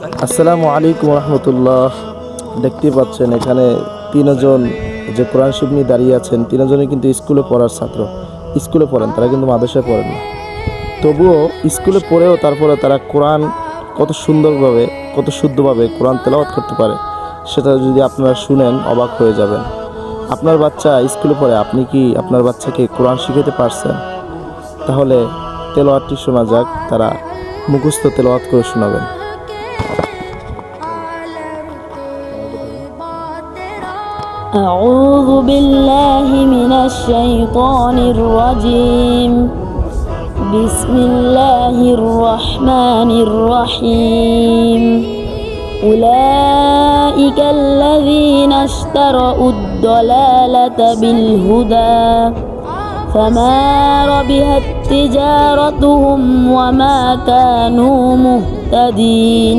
আসসালামু আলাইকুম রহমতুল্লাহ। দেখতে পাচ্ছেন এখানে তিনজন যে কোরআন শিব নিয়ে দাঁড়িয়ে আছেন, তিনজনই কিন্তু স্কুলে পড়ার ছাত্র। স্কুলে পড়েন, তারা কিন্তু মাদ্রাসায় পড়েন না। তবুও স্কুলে পড়েও তারপরে তারা কোরআন কত সুন্দরভাবে, কত শুদ্ধভাবে কোরআন তেলাওয়াত করতে পারে, সেটা যদি আপনারা শুনেন অবাক হয়ে যাবেন। আপনার বাচ্চা স্কুলে পড়ে, আপনি কি আপনার বাচ্চাকে কোরআন শিখাতে পারছেন? তাহলে তেলাওয়াতটি শোনা যাক, তারা মুখস্থ তেলাওয়াত করে শোনাবেন। أعوذ بالله من الشيطان الرجيم. بسم الله الرحمن الرحيم. أولئك الذين اشتروا الضلالة بالهدى فما ربحت تجارتهم وما كانوا مهتدين.